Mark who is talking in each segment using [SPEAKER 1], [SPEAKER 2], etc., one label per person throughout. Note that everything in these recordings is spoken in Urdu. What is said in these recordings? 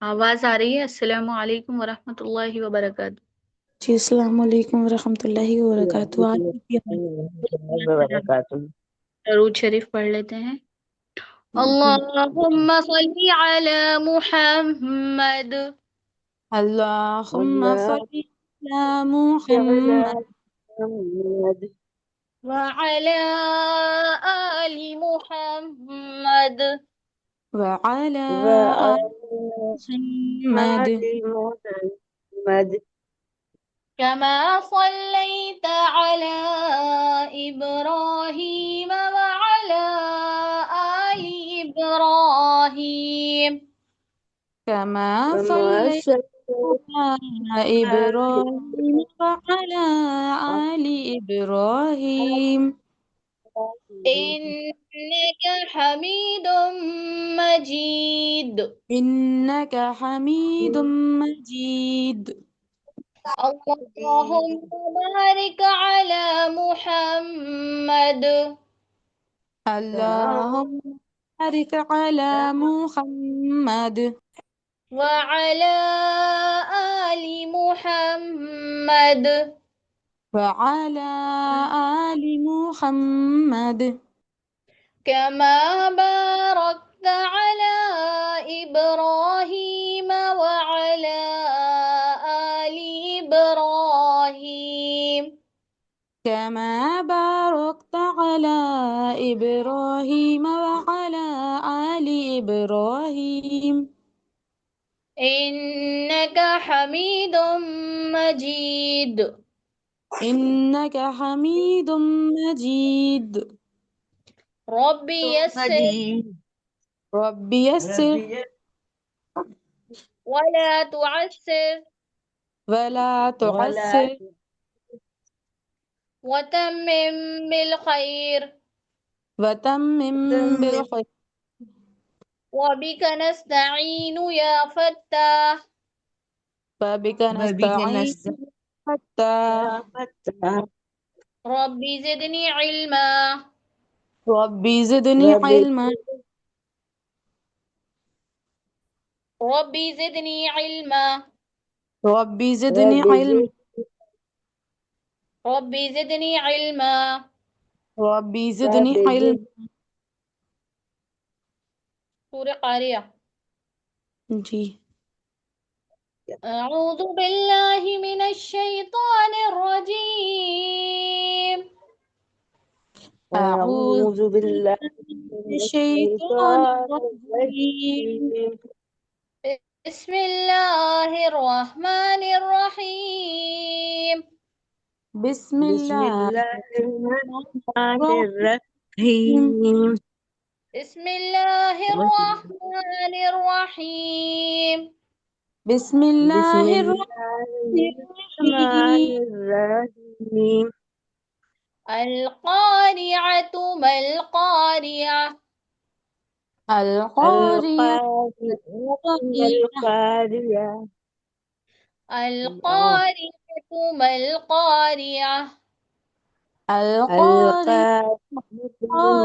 [SPEAKER 1] آواز آ رہی ہے؟ السلام علیکم ورحمۃ اللہ وبرکاتہ۔
[SPEAKER 2] جی السلام علیکم ورحمۃ اللہ وبرکاتہ۔
[SPEAKER 3] وعلیکم
[SPEAKER 2] آپ کی
[SPEAKER 3] السلام وبرکاتہ۔
[SPEAKER 1] درود شریف پڑھ لیتے ہیں۔ اللہم صلی علی محمد
[SPEAKER 2] اللہم
[SPEAKER 3] اللہ
[SPEAKER 2] صلی علی
[SPEAKER 3] تعالی
[SPEAKER 2] محمد
[SPEAKER 3] محمد
[SPEAKER 1] وعلی آل محمد
[SPEAKER 2] وعلی
[SPEAKER 3] وآل
[SPEAKER 2] آل محمد
[SPEAKER 3] محمد
[SPEAKER 1] كما صليت على إبراهيم وعلى آل إبراهيم
[SPEAKER 2] كما
[SPEAKER 3] كما
[SPEAKER 2] صليت
[SPEAKER 3] صليت
[SPEAKER 2] على
[SPEAKER 3] على
[SPEAKER 2] إبراهيم وعلى آل إبراهيم
[SPEAKER 1] إنك حميد مجيد
[SPEAKER 2] إنك حميد مجيد
[SPEAKER 1] اللهم بارك على محمد
[SPEAKER 2] اللهم بارك على محمد
[SPEAKER 1] وعلى آل محمد
[SPEAKER 2] وعلى آل محمد
[SPEAKER 1] كما باركت على إبراهيم وعلى آل إبراهيم
[SPEAKER 2] كما باركت على إبراهيم وعلى آل إبراهيم
[SPEAKER 1] إنك حميد مجيد
[SPEAKER 2] إنك حميد مجيد
[SPEAKER 1] ربي يسر
[SPEAKER 3] مجيد
[SPEAKER 2] رب يسر
[SPEAKER 1] ولا تعسر
[SPEAKER 2] ولا
[SPEAKER 3] ولا
[SPEAKER 2] تعسر
[SPEAKER 1] وتمم بالخير
[SPEAKER 2] وتمم بالخير
[SPEAKER 1] وبك نستعين يا فتاح
[SPEAKER 2] فبك
[SPEAKER 3] وبك
[SPEAKER 2] نستعين
[SPEAKER 3] نستعين
[SPEAKER 2] حتى
[SPEAKER 3] يا فتاح
[SPEAKER 1] ربي زدني علما
[SPEAKER 2] ربي زدني
[SPEAKER 3] ربي
[SPEAKER 2] علما
[SPEAKER 1] ربي زدني علما
[SPEAKER 2] ربي زدني
[SPEAKER 3] ربي
[SPEAKER 2] علما
[SPEAKER 1] ربي زدني علما
[SPEAKER 2] ربي زدني
[SPEAKER 3] ربي
[SPEAKER 2] علما
[SPEAKER 1] سورة قارئة
[SPEAKER 2] جی
[SPEAKER 1] أعوذ بالله من الشيطان الرجيم
[SPEAKER 2] أعوذ
[SPEAKER 3] أعوذ بالله
[SPEAKER 2] من
[SPEAKER 3] من
[SPEAKER 2] الشيطان
[SPEAKER 3] الشيطان
[SPEAKER 2] الرجيم
[SPEAKER 3] الرجيم.
[SPEAKER 1] بسم الله الرحمن الرحيم
[SPEAKER 2] بسم
[SPEAKER 3] بسم
[SPEAKER 2] الله
[SPEAKER 3] الله الرحمن
[SPEAKER 2] الرحيم
[SPEAKER 3] الرحيم.
[SPEAKER 1] بسم الله الرحمن الرحيم
[SPEAKER 2] بسم
[SPEAKER 3] بسم
[SPEAKER 2] الله
[SPEAKER 3] الله الرحمن
[SPEAKER 2] الرحيم
[SPEAKER 3] الرحيم.
[SPEAKER 1] القارعة ما القارعة
[SPEAKER 2] القارية
[SPEAKER 3] القارئة
[SPEAKER 1] القارعة ما القارعة
[SPEAKER 2] القارية
[SPEAKER 3] القارئة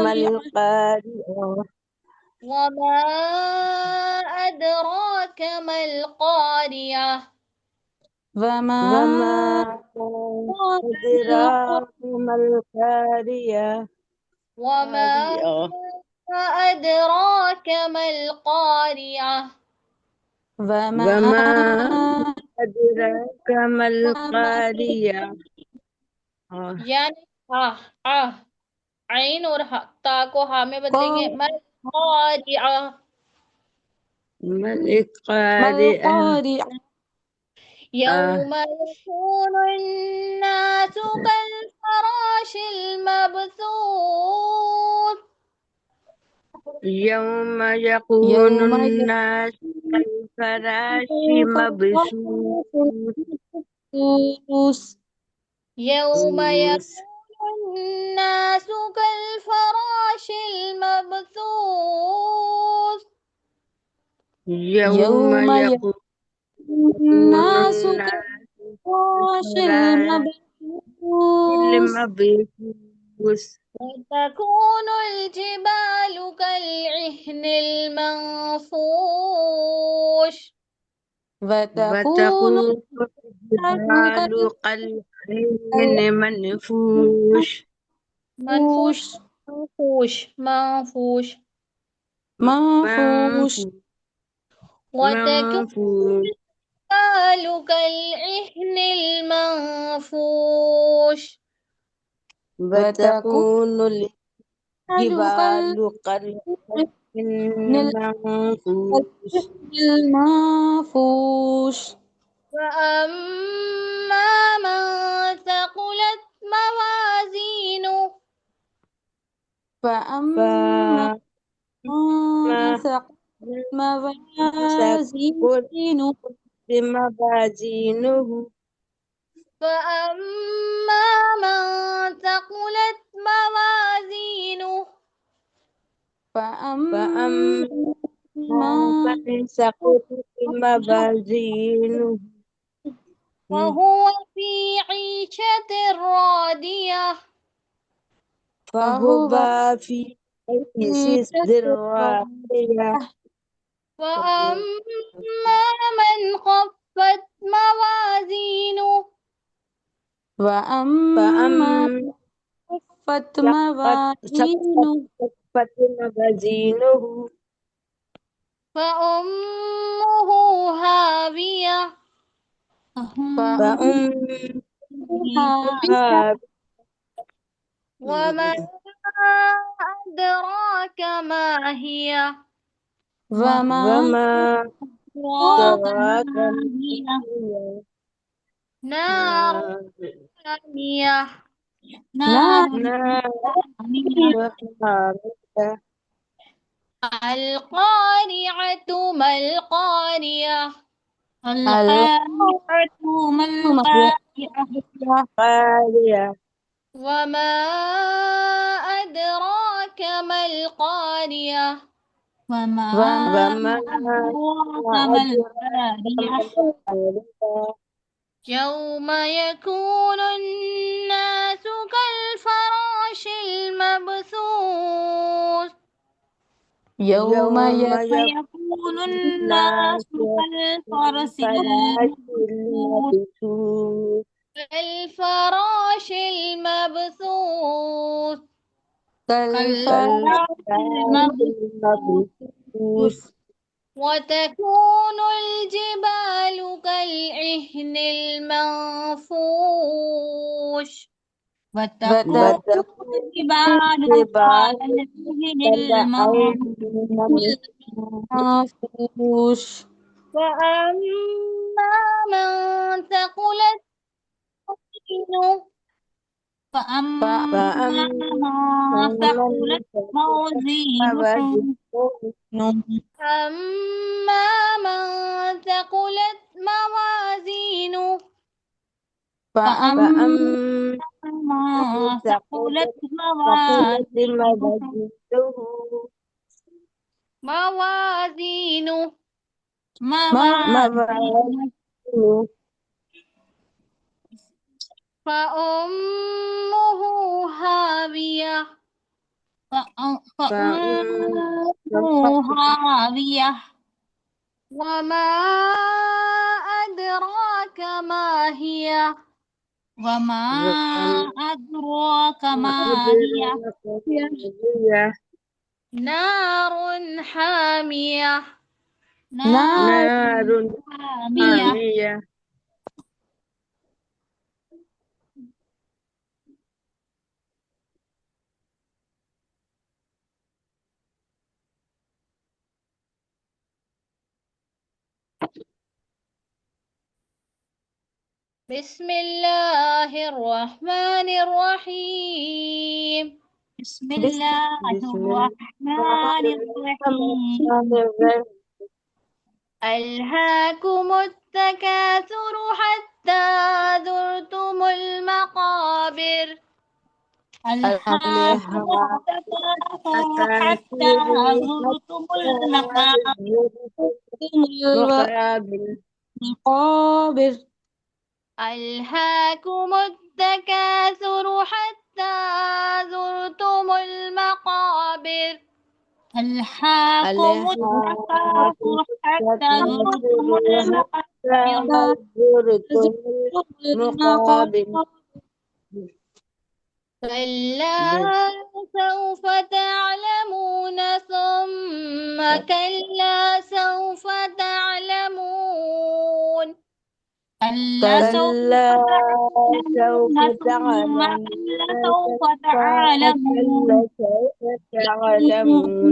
[SPEAKER 3] ما
[SPEAKER 2] القارية
[SPEAKER 3] القارئة
[SPEAKER 1] وما أدراك ما القارعة
[SPEAKER 2] وما
[SPEAKER 3] وما
[SPEAKER 2] أدراك
[SPEAKER 3] أدراك ما القارئة
[SPEAKER 1] وما أدراك ما القارعة
[SPEAKER 2] وما
[SPEAKER 3] وما أدراك ما القارئة.
[SPEAKER 1] یعنی عین اور تا کو ہا میں بدلیں گے ما القارعة
[SPEAKER 3] ما
[SPEAKER 2] ما
[SPEAKER 3] القارئة
[SPEAKER 2] القارية
[SPEAKER 1] يوم يكون الناس كالفراش المبثوث
[SPEAKER 3] يوم يكون
[SPEAKER 2] يوم
[SPEAKER 3] الناس كالفراش مبثوث.
[SPEAKER 2] يبوس
[SPEAKER 1] يوم يكون الناس كالفراش المبثوث
[SPEAKER 3] يوم
[SPEAKER 2] يوم
[SPEAKER 3] يكون
[SPEAKER 2] الناس
[SPEAKER 3] الناس
[SPEAKER 2] كالفراش
[SPEAKER 3] كالفراش
[SPEAKER 2] المبثوث
[SPEAKER 3] المبثوث.
[SPEAKER 1] وتكون الجبال كالعهن المنفوش
[SPEAKER 2] وتكون
[SPEAKER 3] وتكون
[SPEAKER 2] الجبال
[SPEAKER 3] الجبال كالعهن منفوش
[SPEAKER 1] منفوش
[SPEAKER 2] كالفوش
[SPEAKER 1] منفوش
[SPEAKER 2] منفوش.
[SPEAKER 3] منفوش
[SPEAKER 1] وتكون
[SPEAKER 3] منفوش
[SPEAKER 1] الجبال كالعهن المنفوش
[SPEAKER 2] وتكون
[SPEAKER 3] وتكون الجبال كالعهن منفوش
[SPEAKER 2] المنفوش.
[SPEAKER 1] فأما من ثقلت موازينه
[SPEAKER 2] فأما
[SPEAKER 3] فما
[SPEAKER 2] من ثقلت
[SPEAKER 3] ثقلت
[SPEAKER 2] موازينه
[SPEAKER 3] موازينه
[SPEAKER 1] فأما من ثقلت موازينه
[SPEAKER 2] فأما
[SPEAKER 3] فأما
[SPEAKER 2] من
[SPEAKER 3] من ثقلت موازينه
[SPEAKER 1] وهو في عيشة راضية
[SPEAKER 3] فهو
[SPEAKER 2] فهو
[SPEAKER 3] في
[SPEAKER 2] في
[SPEAKER 3] عيشة راضية
[SPEAKER 1] وأما من خفت موازينه
[SPEAKER 2] وأما
[SPEAKER 3] فأما
[SPEAKER 2] خفت
[SPEAKER 3] سقطت
[SPEAKER 2] موازينه
[SPEAKER 3] موازينه
[SPEAKER 1] فأمه هاوية
[SPEAKER 3] فأمها
[SPEAKER 2] فأمها
[SPEAKER 1] وما أدراك ما هي
[SPEAKER 2] وما
[SPEAKER 3] وما
[SPEAKER 2] أدراك
[SPEAKER 3] أدراك
[SPEAKER 2] ما
[SPEAKER 3] ما
[SPEAKER 2] هي
[SPEAKER 3] هي
[SPEAKER 1] نار حامية
[SPEAKER 2] نار
[SPEAKER 3] نار
[SPEAKER 2] حامية.
[SPEAKER 3] حامية
[SPEAKER 1] القارعة ما القارعة
[SPEAKER 2] القارعة ما القارعة
[SPEAKER 3] قارية
[SPEAKER 1] وما أدراك ما القارعة
[SPEAKER 2] وما
[SPEAKER 3] وما
[SPEAKER 2] أدراك ما
[SPEAKER 3] أدراك ما
[SPEAKER 2] القارعة
[SPEAKER 3] القارية
[SPEAKER 1] يوم يكون الناس كالفراش المبثوث
[SPEAKER 2] يوم
[SPEAKER 3] يوم
[SPEAKER 2] يكون
[SPEAKER 3] يكون
[SPEAKER 2] الناس
[SPEAKER 3] الناس
[SPEAKER 2] كالفرس
[SPEAKER 3] كالفراش
[SPEAKER 2] المبثوث
[SPEAKER 3] المبثوث
[SPEAKER 1] الفراش المبثوث
[SPEAKER 2] كالفراش
[SPEAKER 3] كالفراش
[SPEAKER 2] المبثوث.
[SPEAKER 3] المبثوث
[SPEAKER 1] وتكون الجبال كالعهن المنفوش
[SPEAKER 2] وتكون
[SPEAKER 3] وتكون
[SPEAKER 2] الجبال
[SPEAKER 3] الجبال
[SPEAKER 2] كالعهن
[SPEAKER 3] كالعين المنفوش
[SPEAKER 2] المنفوش.
[SPEAKER 1] وأما من ثقلت موازينه
[SPEAKER 2] فأما
[SPEAKER 3] فأما
[SPEAKER 2] ما
[SPEAKER 3] من
[SPEAKER 2] ثقلت
[SPEAKER 3] ثقلت
[SPEAKER 2] موازينه
[SPEAKER 3] موازينه
[SPEAKER 1] أما من ثقلت موازينه
[SPEAKER 2] فأما
[SPEAKER 3] فأما من
[SPEAKER 2] ما ثقلت
[SPEAKER 3] ثقلت
[SPEAKER 2] موازينه
[SPEAKER 3] موازينه
[SPEAKER 1] موازينه
[SPEAKER 2] موازينه
[SPEAKER 3] موازينه
[SPEAKER 1] فأمه هاوية
[SPEAKER 2] فأمه هاوية
[SPEAKER 1] وما أدراك ما هي
[SPEAKER 2] وما
[SPEAKER 3] وما
[SPEAKER 2] أدراك ما هي
[SPEAKER 3] أدراك ما هي
[SPEAKER 1] نار حامية
[SPEAKER 2] نار
[SPEAKER 3] نار
[SPEAKER 2] حامية.
[SPEAKER 3] حامية
[SPEAKER 1] بسم الله الرحمن الرحيم
[SPEAKER 2] بسم
[SPEAKER 3] بسم
[SPEAKER 2] الله
[SPEAKER 3] الله
[SPEAKER 2] الرحمن الرحيم.
[SPEAKER 3] الرحمن الرحيم
[SPEAKER 1] ألهاكم التكاثر حتى زرتم المقابر
[SPEAKER 2] ألهاكم
[SPEAKER 3] الهاكم
[SPEAKER 2] التكاثر حتى
[SPEAKER 3] التكاثر
[SPEAKER 2] زرتم
[SPEAKER 3] حتى مقابل
[SPEAKER 2] المقابر.
[SPEAKER 1] ألهاكم التكاثر حتى زرتم المقابر
[SPEAKER 2] ألهاكم
[SPEAKER 3] الهاكم
[SPEAKER 2] التكاثر حتى زرتم
[SPEAKER 3] التكاثر
[SPEAKER 2] المقابر.
[SPEAKER 3] زرتم المقابر
[SPEAKER 1] كلا سوف تعلمون ثم كلا سوف تعلمون
[SPEAKER 4] كلا سوف
[SPEAKER 3] كلا سوف
[SPEAKER 4] تعلمون ثم كلا سوف تعلمون
[SPEAKER 3] كلا سوف تعلمون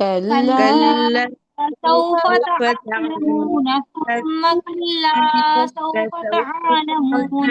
[SPEAKER 3] كلا
[SPEAKER 4] سوف
[SPEAKER 3] سوف
[SPEAKER 4] تعلمون ثم كلا سوف تعلمون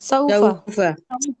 [SPEAKER 2] سوف
[SPEAKER 4] سوف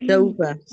[SPEAKER 3] سوف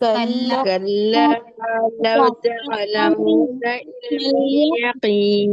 [SPEAKER 4] كلا
[SPEAKER 3] كلا لو تعلمون علم اليقين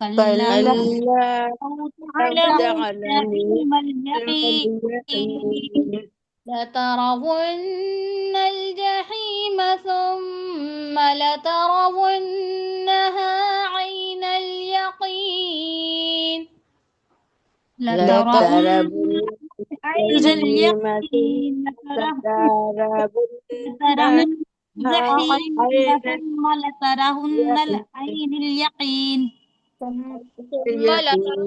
[SPEAKER 4] كلا
[SPEAKER 3] كلا
[SPEAKER 4] لو
[SPEAKER 3] لو
[SPEAKER 4] تعلمون
[SPEAKER 3] تعلمون
[SPEAKER 4] علم اليقين
[SPEAKER 3] اليقين
[SPEAKER 1] لترون الجحيم ثم لترونها عين اليقين.
[SPEAKER 4] لترون عين
[SPEAKER 3] الجحيم
[SPEAKER 4] اليقين
[SPEAKER 3] لترون
[SPEAKER 4] لترون الجحيم
[SPEAKER 3] عين
[SPEAKER 4] ثم لترون العين اليقين
[SPEAKER 1] ثم
[SPEAKER 3] اليقين
[SPEAKER 1] لترون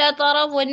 [SPEAKER 1] لترون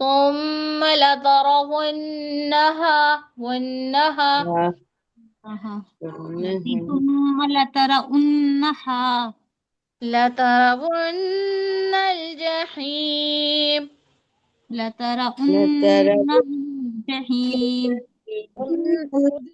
[SPEAKER 1] ثم لترونها والنها
[SPEAKER 4] ثم لترونها
[SPEAKER 1] لترون الجحيم.
[SPEAKER 4] لترون الجحيم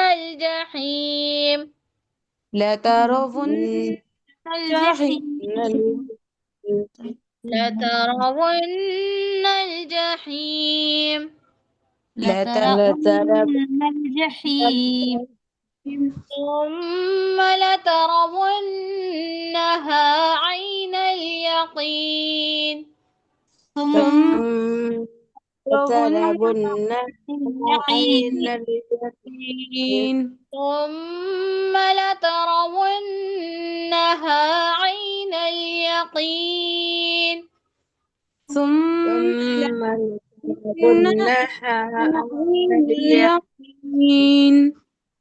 [SPEAKER 1] الجحيم.
[SPEAKER 2] لترون
[SPEAKER 4] الجحيم
[SPEAKER 1] لترون الجحيم.
[SPEAKER 4] لترون الجحيم
[SPEAKER 1] ثم لترونها عين اليقين.
[SPEAKER 4] ثم
[SPEAKER 3] لترون عين
[SPEAKER 4] اليقين
[SPEAKER 3] اليقين
[SPEAKER 1] ثم لترونها عين اليقين.
[SPEAKER 2] ثم
[SPEAKER 3] لترونها عين اليقين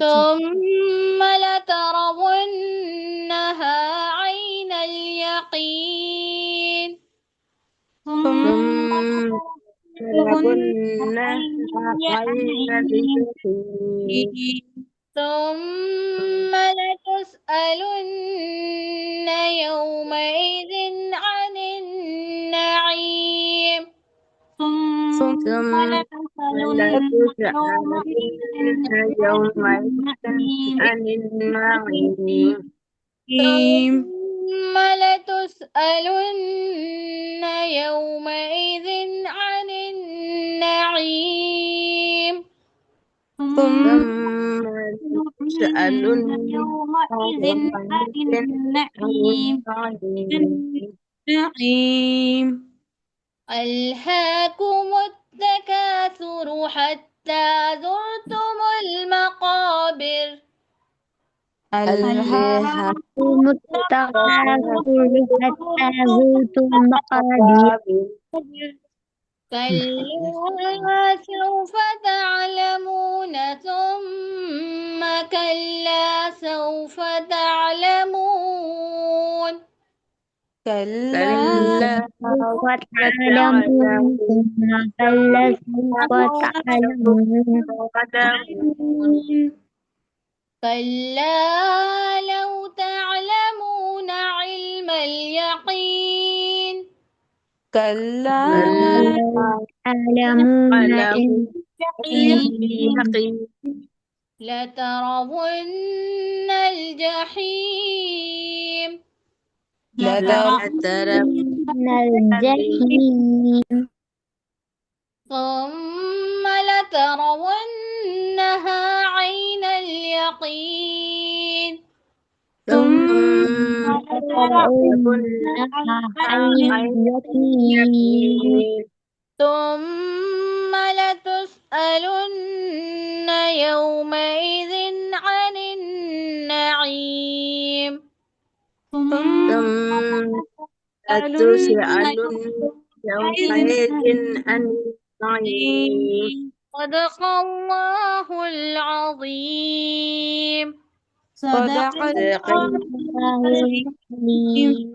[SPEAKER 1] ثم لترونها عين اليقين.
[SPEAKER 3] ثم لترونها عين اليقين
[SPEAKER 1] ثم لتسألن يومئذ عن النعيم.
[SPEAKER 4] ثم لتسألن
[SPEAKER 3] يومئذ عن النعيم
[SPEAKER 1] ثم لتسألن يومئذ عن النعيم.
[SPEAKER 3] ثم لتسألن
[SPEAKER 4] يومئذ عن النعيم
[SPEAKER 2] النعيم
[SPEAKER 1] ألهاكم التكاثر حتى زرتم المقابر.
[SPEAKER 4] ألهاكم التكاثر حتى زرتم المقابر
[SPEAKER 1] كلا سوف تعلمون ثم كلا سوف تعلمون.
[SPEAKER 2] كلا
[SPEAKER 4] سوف تعلمون ثم كلا سوف تعلمون
[SPEAKER 1] كلا لو تعلمون علم اليقين
[SPEAKER 2] كلا
[SPEAKER 4] تعلمون
[SPEAKER 3] علم اليقين
[SPEAKER 1] لترون الجحيم
[SPEAKER 3] لترون
[SPEAKER 4] الجحيم
[SPEAKER 1] ثم لترونها عين اليقين
[SPEAKER 3] ثم
[SPEAKER 4] لترونها عين اليقين
[SPEAKER 1] ثم لتسألن يومئذ عن النعيم
[SPEAKER 3] ثم لتسألن يومئذ عن النعيم
[SPEAKER 1] صدق الله العظيم
[SPEAKER 2] صدق
[SPEAKER 3] صدق
[SPEAKER 4] الله العظيم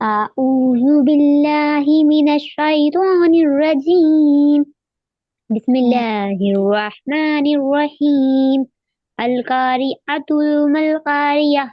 [SPEAKER 4] أعوذ بالله من الشيطان الرجيم بسم الله الرحمن الرحيم القارعة ما القارعة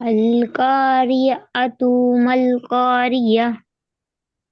[SPEAKER 4] القارعة ما القارعة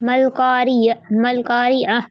[SPEAKER 4] ما القارعة ما القارعة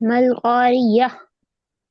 [SPEAKER 4] ما القارعة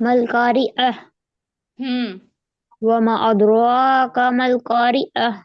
[SPEAKER 4] ما القارعة وما أدراك ما القارعة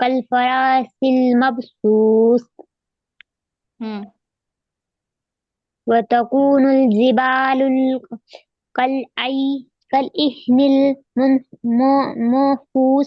[SPEAKER 4] كالفراش المبثوث وتكون الجبال كالعهن المنفوش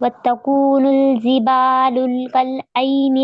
[SPEAKER 4] وتكون الجبال كالعهن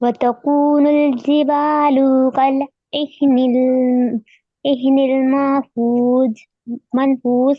[SPEAKER 4] وتكون الجبال كالعهن المنفوش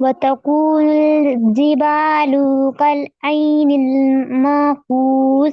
[SPEAKER 4] وتكون الجبال كالعهن المنفوش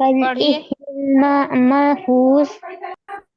[SPEAKER 4] كالعهن المنفوش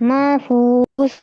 [SPEAKER 4] منفوش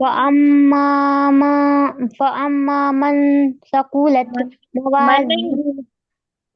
[SPEAKER 4] فأما من ثقلت موازينه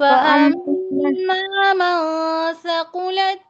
[SPEAKER 4] فأما
[SPEAKER 1] فأما من ثقلت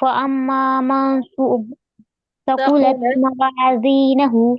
[SPEAKER 4] فأما من ثقلت
[SPEAKER 1] ثقلت,
[SPEAKER 4] موازينه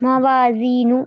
[SPEAKER 4] موازينه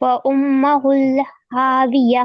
[SPEAKER 4] فأمه الهاوية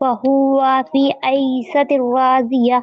[SPEAKER 4] فهو في عيشة راضية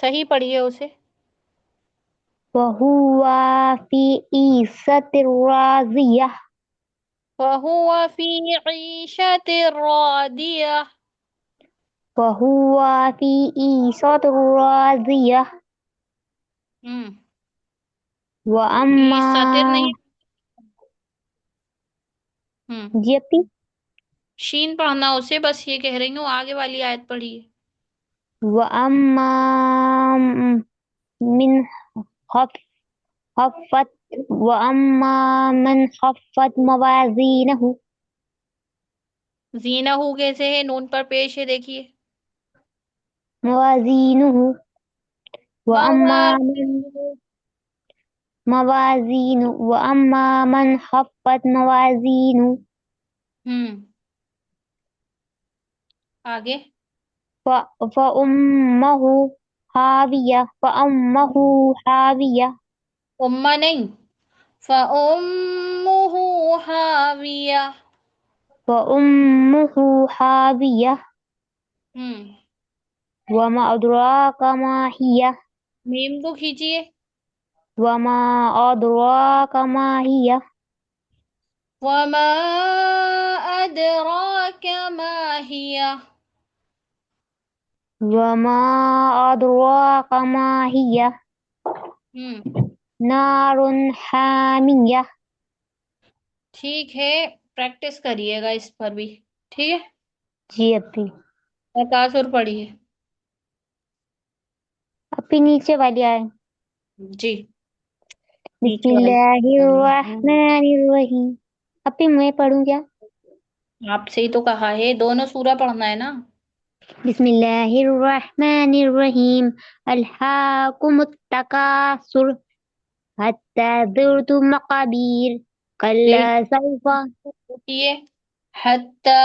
[SPEAKER 1] صحیح پڑھیے اسے.
[SPEAKER 4] وهو في عيشة راضية
[SPEAKER 1] فهو في عيشة راضية.
[SPEAKER 4] وهو في عيشة راضية
[SPEAKER 1] یہ سطر
[SPEAKER 4] وأما
[SPEAKER 1] نہیں.
[SPEAKER 4] جی اپی
[SPEAKER 1] شین پڑھنا اسے، بس یہ کہہ رہی ہوں آگے والی آیت پڑھیے.
[SPEAKER 4] وأما من خفت وأما من خفت موازينه
[SPEAKER 1] زینہ ہو کیسے ہے؟ نون پر پیش ہے، دیکھیے.
[SPEAKER 4] موازينه وأما من وأما من خفت موازينه
[SPEAKER 1] آگے.
[SPEAKER 4] فأمه حاوية
[SPEAKER 1] امہ نہیں، فَأُمُّهُ حاویہ.
[SPEAKER 4] فأمه حاوية وما أدراك ما هي
[SPEAKER 1] میم کو کھینچیے.
[SPEAKER 4] وما أدراك ما هي
[SPEAKER 1] وَمَا أَدْرَاكَ مَا هِيَ.
[SPEAKER 4] وما أدراك ما هي نار حامية.
[SPEAKER 1] ٹھیک ہے، پریکٹس کریے گا اس پر بھی. ٹھیک ہے،
[SPEAKER 4] جی
[SPEAKER 1] تکاثر پڑھیے.
[SPEAKER 4] اپی نیچے والی آئے.
[SPEAKER 1] جی
[SPEAKER 4] بسم
[SPEAKER 1] نیچے والی.
[SPEAKER 4] اللہ الرحمن الرحیم. اپی میں پڑھوں کیا؟
[SPEAKER 1] آپ سے ہی تو کہا ہے، دونوں سورہ پڑھنا ہے نا.
[SPEAKER 4] بسم اللہ الرحمن الرحیم. الہاکم التکاثر حتی زرتم مقابر کلا سوف.
[SPEAKER 1] دیکھیے، حتی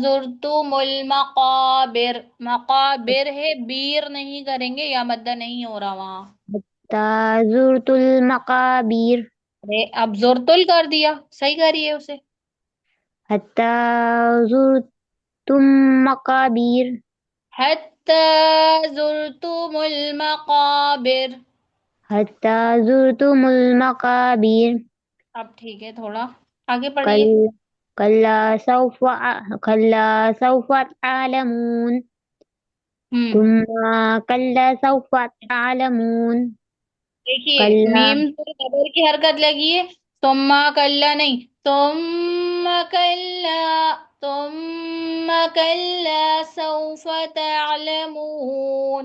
[SPEAKER 1] زرتم المقابر. مقابر ہے، بیر نہیں کریں گے، یا مدہ نہیں ہو رہا وہاں.
[SPEAKER 4] حتی زرت المقابر.
[SPEAKER 1] ارے اب زرتل کر دیا، صحیح کریے اسے.
[SPEAKER 4] حتی زرتم مقابر.
[SPEAKER 1] حتی زرتم المقابر.
[SPEAKER 4] حتی زرتم المقابر.
[SPEAKER 1] اب ٹھیک ہے، تھوڑا آگے پڑھیے.
[SPEAKER 4] کلا سوف تعلمون ثم کلا سوف تعلمون.
[SPEAKER 1] دیکھیے
[SPEAKER 4] کلا
[SPEAKER 1] میم پر زبر کی حرکت لگی ہے، ثم کلا نہیں، ثم کلا سوف تعلمون.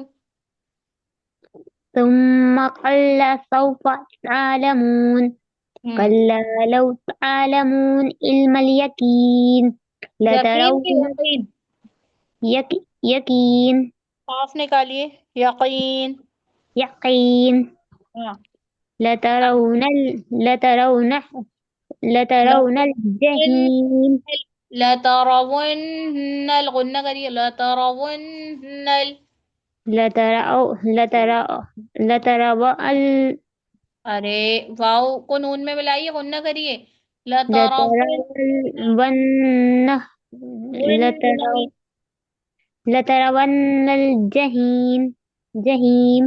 [SPEAKER 4] ثم کلا سوف تعلمون. کلا لو تعلمون علم الیقین
[SPEAKER 1] یقین کی
[SPEAKER 4] لترون.
[SPEAKER 1] یقین،
[SPEAKER 4] یقین.
[SPEAKER 1] صاف نکالیے، یقین.
[SPEAKER 4] یقین.
[SPEAKER 1] ہاں.
[SPEAKER 4] لترون الجحیم.
[SPEAKER 1] لترون الغنہ کریے، لترون
[SPEAKER 4] لترون
[SPEAKER 1] ارے واو کو نون میں ملائیے، غنہ کریے. لترون
[SPEAKER 4] لترون الجحیم. جہیم.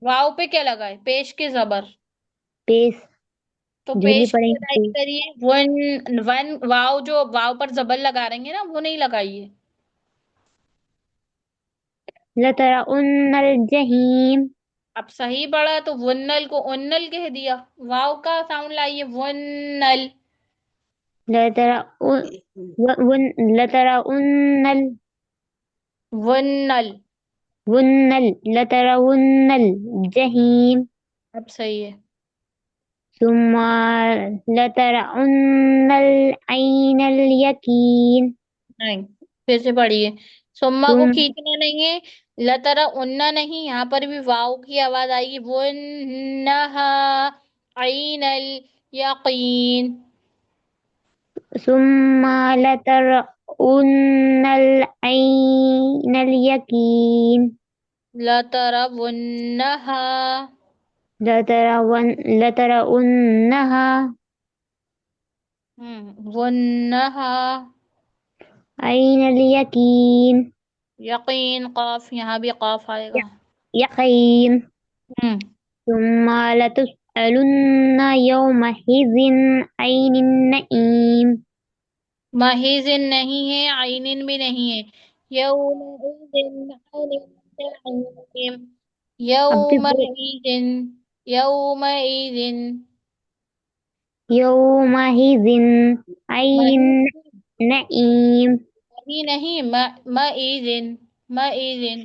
[SPEAKER 1] واو پہ کیا لگا ہے؟ پیش کے زبر.
[SPEAKER 4] پیش.
[SPEAKER 1] تو
[SPEAKER 4] جھولی
[SPEAKER 1] پیش کی
[SPEAKER 4] پڑیں
[SPEAKER 1] ادائیگی کریے. ون واو، جو واو پر زبر لگا رہیں گے نا، وہ نہیں لگائیے.
[SPEAKER 4] لترون الجحیم.
[SPEAKER 1] اب صحیح پڑھا تو ونل کو انل کہہ دیا، واو کا ساؤنڈ لائیے، ونل. ونل.
[SPEAKER 4] لترون الجحیم.
[SPEAKER 1] اب صحیح ہے.
[SPEAKER 4] ثم لترون العین الیقین.
[SPEAKER 1] نہیں، پھر سے پڑھیے. سما کو
[SPEAKER 4] ثم
[SPEAKER 1] کھینچنا نہیں ہے، لترا اننا نہیں، یہاں پر بھی واو کی آواز آئے گی. ونہا عین الیقین.
[SPEAKER 4] ثم لترون العین الیقین.
[SPEAKER 1] لترونہا.
[SPEAKER 4] لترونہا
[SPEAKER 1] ونہا.
[SPEAKER 4] عین الیقین.
[SPEAKER 1] یقین، قاف، یہاں بھی قاف آئے گا.
[SPEAKER 4] یقین ثم لتسألن يومئذ عن النعيم
[SPEAKER 1] محیزن نہیں ہے، عینن بھی نہیں ہے، یومئذ عن النعیم،
[SPEAKER 4] اب بھی
[SPEAKER 1] یومئذ، یومئذ،
[SPEAKER 4] یومئذ عن النعیم
[SPEAKER 1] مہی نہیں، مئذن، مئذن،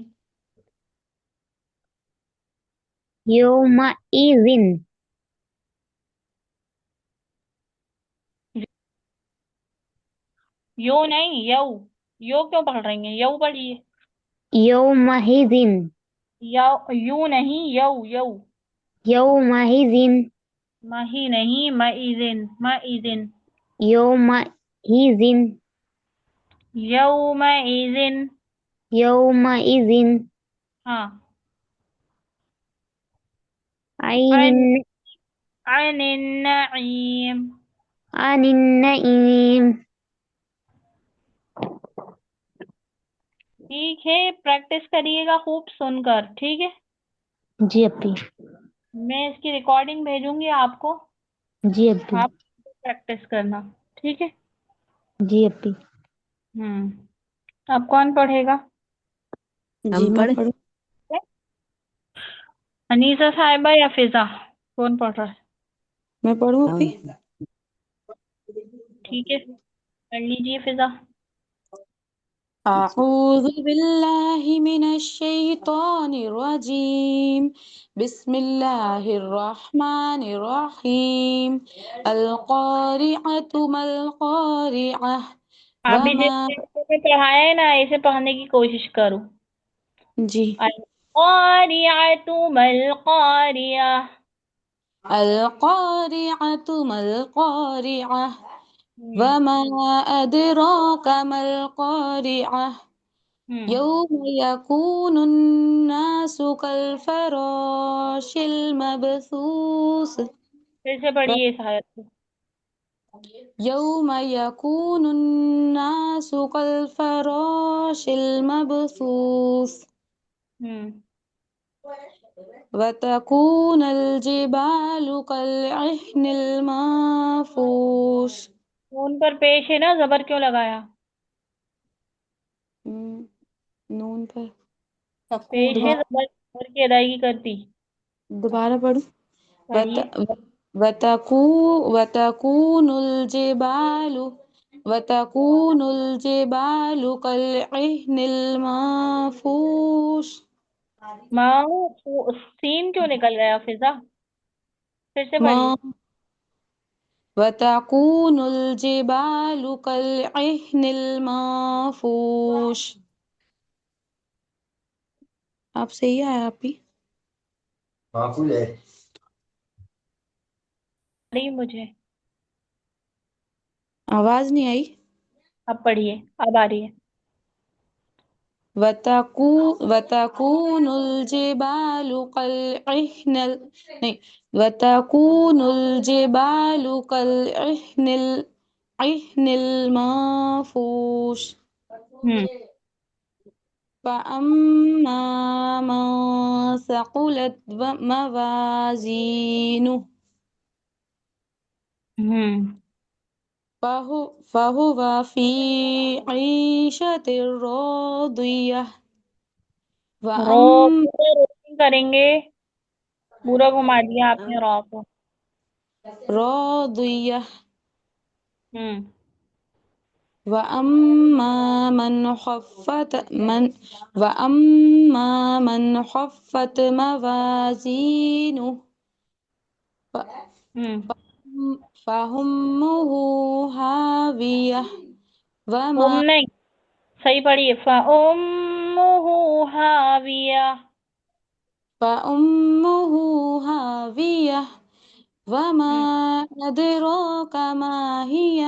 [SPEAKER 4] یومئذ
[SPEAKER 1] یو نہیں، یو کیوں پڑھ رہی ہیں؟ یو پڑھیے،
[SPEAKER 4] یومئذ
[SPEAKER 1] یو نہیں، یو،
[SPEAKER 4] یومئذ
[SPEAKER 1] مہی نہیں، مئذن، مئذن،
[SPEAKER 4] یومئذ
[SPEAKER 1] یومئذ،
[SPEAKER 4] یومئذ
[SPEAKER 1] ہاں،
[SPEAKER 4] عن
[SPEAKER 1] عن النعیم،
[SPEAKER 4] عن النعیم
[SPEAKER 1] ٹھیک ہے، پریکٹس کریے گا خوب سن کر، ٹھیک ہے؟
[SPEAKER 4] جی اپی،
[SPEAKER 1] میں اس کی ریکارڈنگ بھیجوں گی آپ کو،
[SPEAKER 4] جی اپی،
[SPEAKER 1] آپ پریکٹس کرنا، ٹھیک ہے؟
[SPEAKER 4] جی اپی،
[SPEAKER 1] اب کون پڑھے گا؟
[SPEAKER 2] جی میں پڑھوں؟
[SPEAKER 1] انیسہ صاحبہ یا فضا؟ کون پڑھ رہا ہے؟
[SPEAKER 2] میں پڑھوں اپی؟
[SPEAKER 1] ٹھیک ہے، پڑھ لیجیے فضا۔
[SPEAKER 2] أعوذ بالله من الشيطان الرجيم بسم الله الرحمن الرحيم القارعة ما القارعة
[SPEAKER 1] ابھی
[SPEAKER 2] وما
[SPEAKER 1] جیسے پڑھایا ہے نا، اسے پڑھنے کی کوشش کرو۔
[SPEAKER 2] جی
[SPEAKER 1] القارعة ما القارعة،
[SPEAKER 2] القارعة ما القارعة وما أدراك ما القارعة يوم يكون الناس كالفراش المبثوث
[SPEAKER 1] پھر سے پڑھیے اس آیت کو۔
[SPEAKER 2] يوم يكون الناس كالفراش المبثوث وتكون الجبال كالعهن المنفوش
[SPEAKER 1] نون پر پیش ہے نا، زبر کیوں لگایا؟
[SPEAKER 2] نون پر
[SPEAKER 1] پیش ہے، زبر کی ادائیگی کرتی۔
[SPEAKER 2] دوبارہ پڑھوں؟
[SPEAKER 1] پڑھیے۔
[SPEAKER 2] وتكون الجبال كالعهن المنفوش
[SPEAKER 1] سین کیوں نکل گیا فضا؟ پھر سے پڑھیے۔
[SPEAKER 2] وتكون الجبال كالعهن المنفوش آپ صحیح آیا آپ ہی؟
[SPEAKER 3] معقول ہے
[SPEAKER 1] نہیں مجھے
[SPEAKER 2] آواز نہیں آئی؟
[SPEAKER 1] اب پڑھیے، اب آ رہی ہے۔
[SPEAKER 2] وتكون الجبال كالعهن نہیں وتكون الجبال كالعهن المنفوش فأما من ثقلت موازينه فهو في عيشة راضية
[SPEAKER 1] روشن کریں گے، پورا گھما دیا آپ نے را کو۔
[SPEAKER 2] راضية وأما من خفت موازينه فأمه هاوية
[SPEAKER 1] تم نہیں، صحیح پڑھیے، فَأُمُّهُ هَاوِيَةٌ،
[SPEAKER 2] فأمه هاوية وما أدراك ما هي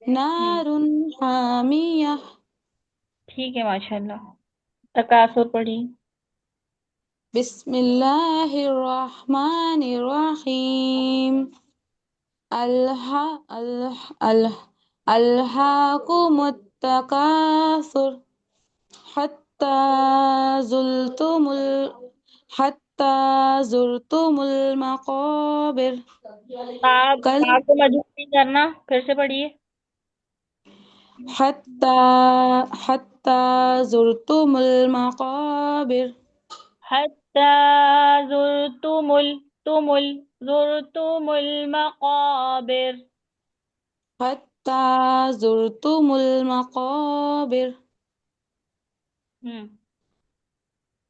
[SPEAKER 2] نار حامية
[SPEAKER 1] ٹھیک ہے، ماشاءاللہ۔ تکاثر پڑھی۔
[SPEAKER 2] بسم الله الرحمن الرحيم ألهاكم التكاثر حتى حتى زرتم المقابر
[SPEAKER 1] تا کو مجبور نہیں کرنا، پھر سے پڑھیے.
[SPEAKER 2] حتى زرتم المقابر
[SPEAKER 1] حتى زرتم المقابر.
[SPEAKER 2] حتى زرتم المقابر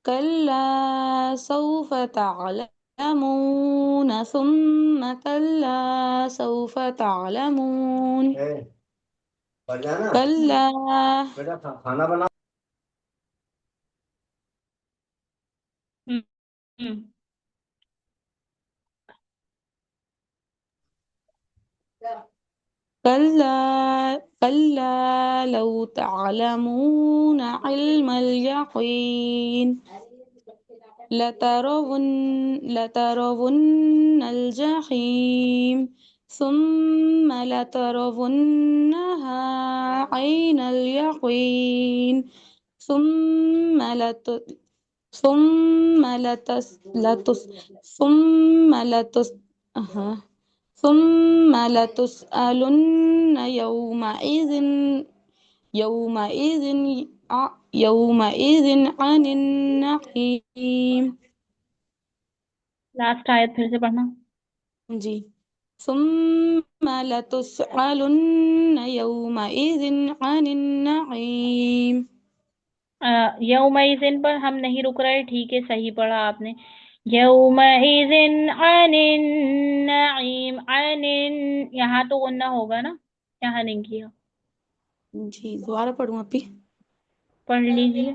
[SPEAKER 2] كلا سوف تعلمون ثم كلا سوف تعلمون
[SPEAKER 3] پڑھ جانا
[SPEAKER 2] كلا
[SPEAKER 3] بیٹا کھانا بنا.
[SPEAKER 2] كلا لو تعلمون علم اليقين لترون الجحيم ثم لترونها عين اليقين ثم لتسألن يومئذ عن النعيم.
[SPEAKER 1] لاسٹ آیت پھر سے پڑھنا.
[SPEAKER 2] جی ثم لتسألن يومئذ عن النعيم.
[SPEAKER 1] یومئذ پر ہم نہیں رک رہے، ٹھیک ہے، صحیح پڑھا آپ نے. یومئذ عن النعیم، یہاں تو غنہ ہوگا نا، یہاں نہیں کیا.
[SPEAKER 2] جی دوبارہ پڑھوں اپی.
[SPEAKER 1] پڑھ لیجیے.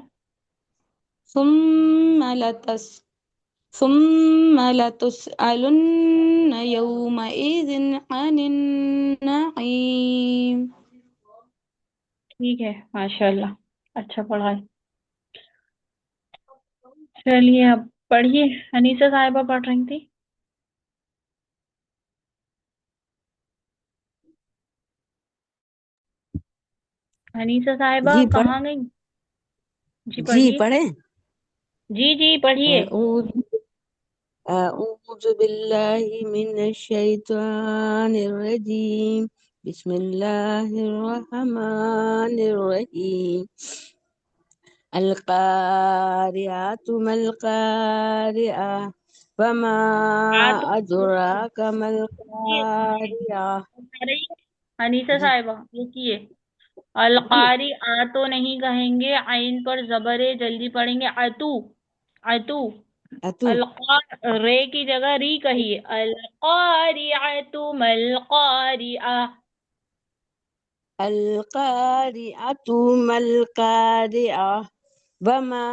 [SPEAKER 2] ثم لتسألن يومئذ عن النعيم.
[SPEAKER 1] ٹھیک ہے، ماشاء اللہ، اچھا پڑھا ہے. چلیے اب پڑھیے. انیسہ صاحبہ پڑھ رہی تھی. انیسہ صاحبہ
[SPEAKER 5] جی
[SPEAKER 1] کہاں گئی؟ جی
[SPEAKER 5] جی
[SPEAKER 1] پڑھیے.
[SPEAKER 5] پڑھیں.
[SPEAKER 1] جی پڑھیے.
[SPEAKER 5] أعوذ بالله من الشيطان الرجيم بسم الله الرحمن الرحيم القارعة ما القارعة وما أدراك ما القارعة.
[SPEAKER 1] انیسہ صاحبہ دیکھیے، القاری تو نہیں کہیں گے، عین پر زبر ہے، جلدی پڑھیں گے. اتو رے کی جگہ ری کہیے. القارعۃ ما القارعہ.
[SPEAKER 5] القارعة ما القارعة وما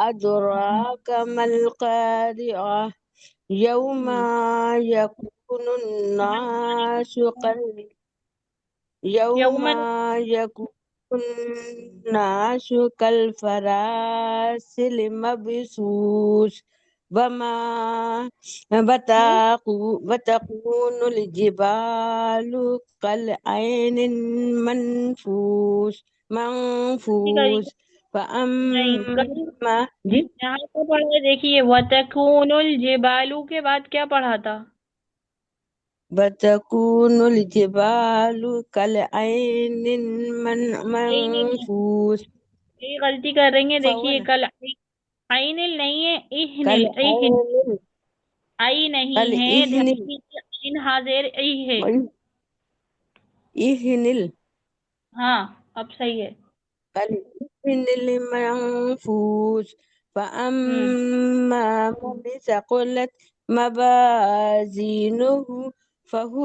[SPEAKER 5] أدراك ما القارعة يوم يكون الناس كالفراش المبثوث وما بتكون الجبال كالعين المنفوش فأما جی
[SPEAKER 1] یہاں پہ پڑھا دیکھیے، وَتَكُونُ الْجِبَالُ کے بعد کیا پڑھا تھا؟
[SPEAKER 5] بتكون الجبال كالعين المنفوش.
[SPEAKER 1] یہ غلطی کر رہی ہیں، دیکھیے کل عین نہیں ہے، اہنل آئی نہیں ہے، دھیان دیجیے، عین حاضر ای ہے.
[SPEAKER 5] اہنل
[SPEAKER 1] ہاں اب صحیح ہے.
[SPEAKER 5] المنفوس فأما من ثقلت موازينه فهو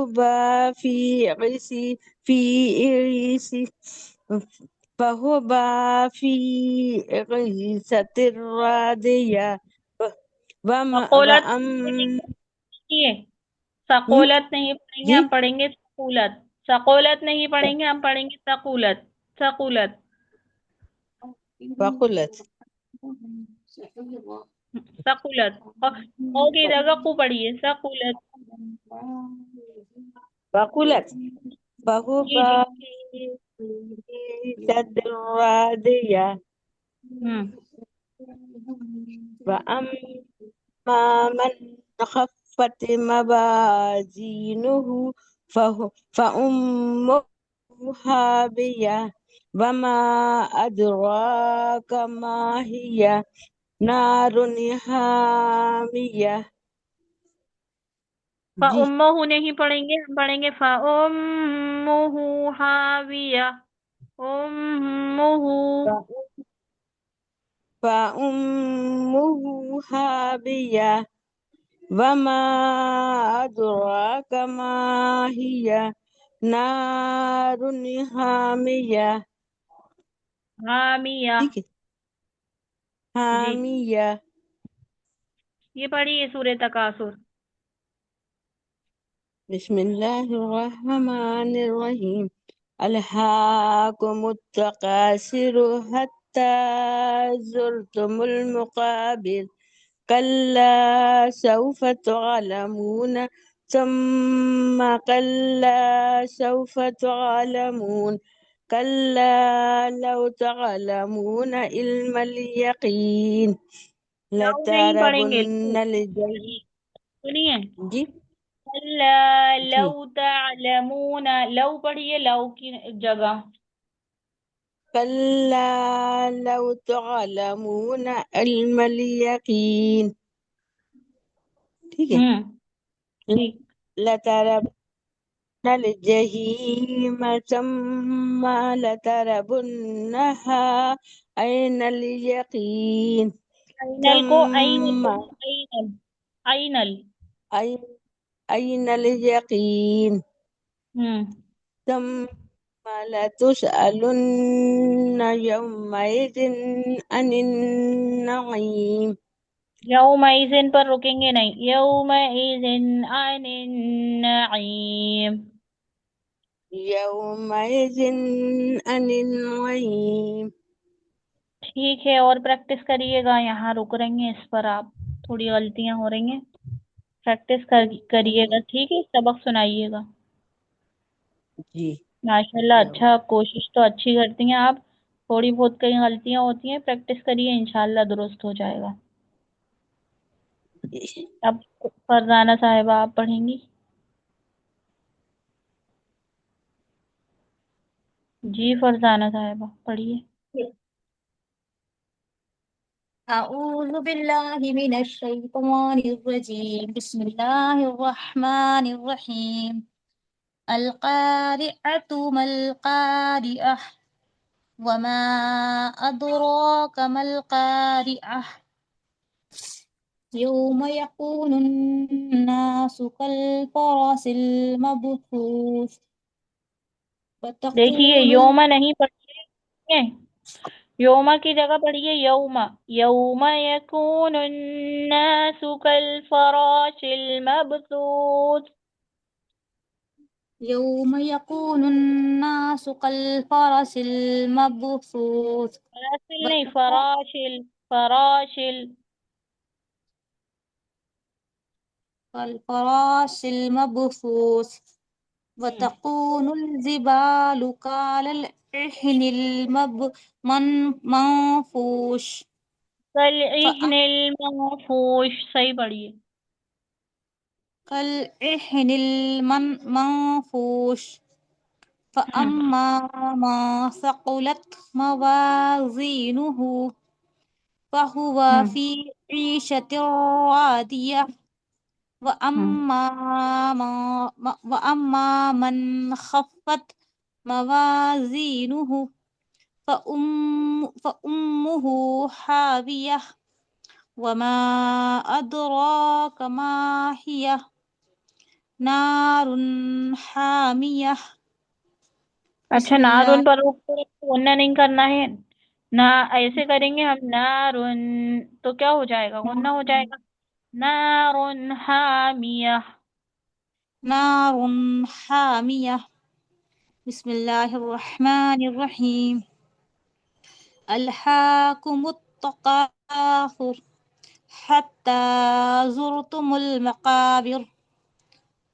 [SPEAKER 5] في عيشة راضية.
[SPEAKER 1] ثقولت نہیں پڑھیں گے، ہم پڑھیں گے ثقولت. ثقولت نہیں پڑھیں گے، ہم پڑھیں گے ثقولت. ثقولت او کی جگہ کو پڑھیے. ثقولت
[SPEAKER 5] فهو
[SPEAKER 1] جی جی.
[SPEAKER 5] في عيشة راضية. من خفت موازينه فأمه هاوية وما أدراك ما هي نار حامية جی
[SPEAKER 1] فأمه نہیں پڑھیں گے، ہم پڑھیں گے فأمه حاویہ، أمه
[SPEAKER 5] فأمه هاوية وما أدراك ما هي نار حامية
[SPEAKER 1] حامیہ.
[SPEAKER 5] ٹھیک ہے
[SPEAKER 1] جی
[SPEAKER 5] حامية
[SPEAKER 1] یہ پڑھیے سورہ تکاثر.
[SPEAKER 5] بسم الله الرحمن الرحيم ألهاكم التكاثر حتى زرتم المقابر كلا سوف تعلمون ثم كلا سوف تعلمون كلا لو تعلمون علم اليقين
[SPEAKER 1] لو نہیں پڑھیں گے،
[SPEAKER 5] لتربن الجحيم
[SPEAKER 1] سنیے
[SPEAKER 5] جی
[SPEAKER 1] کلا
[SPEAKER 5] جی
[SPEAKER 1] لو تعلمون، لو پڑھیے لو کی جگہ.
[SPEAKER 5] كلا لو تعلمون علم اليقين ٹھیک ہے
[SPEAKER 1] ٹھیک.
[SPEAKER 5] لتربن الجحيم ثم لتربنها عين اليقين
[SPEAKER 1] اینل کو اینل
[SPEAKER 5] ثم
[SPEAKER 1] پڑھیے، اینل اینل.
[SPEAKER 5] عين اليقين ثم لتسألن يومئذ عن النعيم
[SPEAKER 1] یومئذ پر رکیں گے نہیں، یومئذ عن النعیم.
[SPEAKER 5] يومئذ عن النعيم
[SPEAKER 1] ٹھیک ہے، اور پریکٹس کریے گا. یہاں رک رہیں گے، اس پر آپ تھوڑی غلطیاں ہو رہی ہیں، پریکٹس کریے گا. ٹھیک ہے، سبق سنائیے گا.
[SPEAKER 5] جی
[SPEAKER 1] ماشاءاللہ، اچھا، کوشش تو اچھی کرتی ہیں آپ. تھوڑی بہت کئی غلطیاں ہوتی ہیں، پریکٹس کریے، انشاءاللہ درست ہو جائے گا. اب فرزانہ صاحبہ آپ پڑھیں گی. جی فرزانہ صاحبہ پڑھیے.
[SPEAKER 6] أعوذ بالله من الشيطان الرجيم بسم الله الرحمن الرحيم القارعة ما القارعة وما أدراك ما القارعة يوم يكون الناس كالفرس المبثوث
[SPEAKER 1] دیکھیے
[SPEAKER 6] وتكون
[SPEAKER 1] یوما نہیں پڑھیے، یوما کی جگہ پڑھیے یوما. یوم یکون الناس کالفراش المبثوث.
[SPEAKER 6] يوم يكون الناس كالفرس المبثوث
[SPEAKER 1] فراشل نہیں، فراشل، فراشل.
[SPEAKER 6] كالفراش المبثوث وتكون الجبال كالعهن المنفوش
[SPEAKER 1] کالعہن المنفوش. صحیح پڑھیے.
[SPEAKER 6] كالعهن المنفوش فأما ما ثقلت موازينه فهو في عيشة راضية وأما من خفت موازينه فأمه حاوية وما أدراك ما هي نار حامية
[SPEAKER 1] اچھا،
[SPEAKER 6] بسم الله.
[SPEAKER 1] نارن پر روک کر غنہ نہیں کرنا ہے، نہ ایسے کریں گے ہم نارن تو کیا ہو جائے گا؟ غنہ ہو جائے گا. نارن حامیہ.
[SPEAKER 6] نار حامية بسم الله الرحمن الرحيم ألهاكم التكاثر حتى زرتم المقابر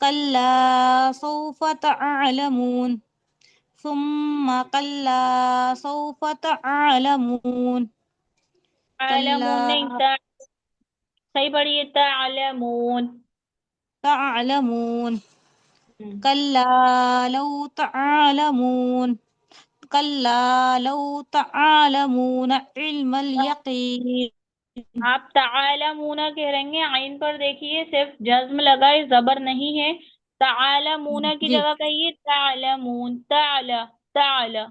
[SPEAKER 6] كلا سوف تعلمون ثم كلا سوف تعلمون
[SPEAKER 1] عالمون نہیں،
[SPEAKER 6] كلا
[SPEAKER 1] صحیح پڑھیے تعلمون.
[SPEAKER 6] تعلمون
[SPEAKER 1] ہم.
[SPEAKER 6] كلا لو تعلمون كلا لو تعلمون علم اليقين.
[SPEAKER 1] آپ تعالمون کہہ رہیں گے، عین پر دیکھیے صرف جزم لگائے، زبر نہیں ہے. تعالمون کی
[SPEAKER 6] جی
[SPEAKER 1] جگہ کہیے تعلمون. تعالی.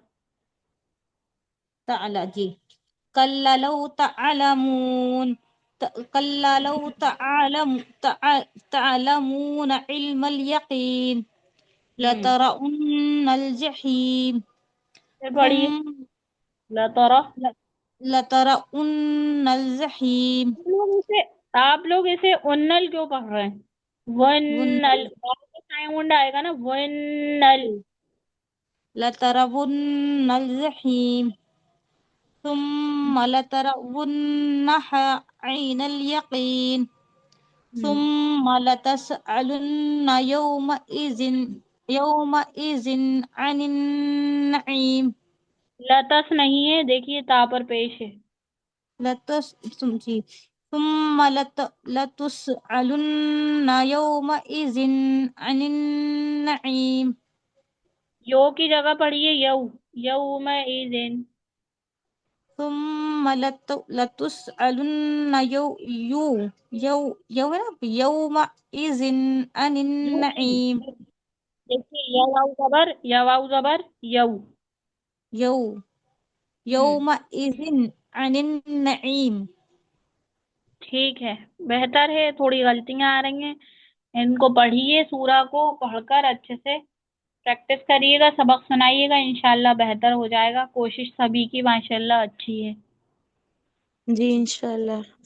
[SPEAKER 6] تعالى جی كلا لو تعلمون كلا لو تعلمون علم اليقين لترؤن الجحيم
[SPEAKER 1] پھر پڑھیے
[SPEAKER 6] ثم
[SPEAKER 1] لترى.
[SPEAKER 6] لترؤن الجحيم
[SPEAKER 1] آپ لوگ اسے انل کیوں پڑھ رہے ہیں؟ ونل ساؤنڈ آئے گا نا، ونل.
[SPEAKER 6] لترون الجحيم ثم لترونها عين اليقين ثم لتسألن يومئذ عن النعيم.
[SPEAKER 1] لتس نہیں ہے، دیکھیے تا پر پیش ہے.
[SPEAKER 6] ثم لتسألن يومئذ عن النعيم.
[SPEAKER 1] یو کی جگہ پڑھیے یو. یومئذ.
[SPEAKER 6] ثم لتسألن يومئذ عن النعيم.
[SPEAKER 1] دیکھیے یواؤ زبر، یواؤ زبر، یو.
[SPEAKER 6] يومئذ عن النعيم.
[SPEAKER 1] ٹھیک ہے، بہتر ہے. تھوڑی غلطیاں آ رہی ہیں، ان کو پڑھیے، سورہ کو پڑھ کر اچھے سے پریکٹس کریے گا، سبق سنائیے گا، انشاءاللہ بہتر ہو جائے گا. کوشش سبھی کی ماشاءاللہ اچھی ہے.
[SPEAKER 2] جی انشاءاللہ.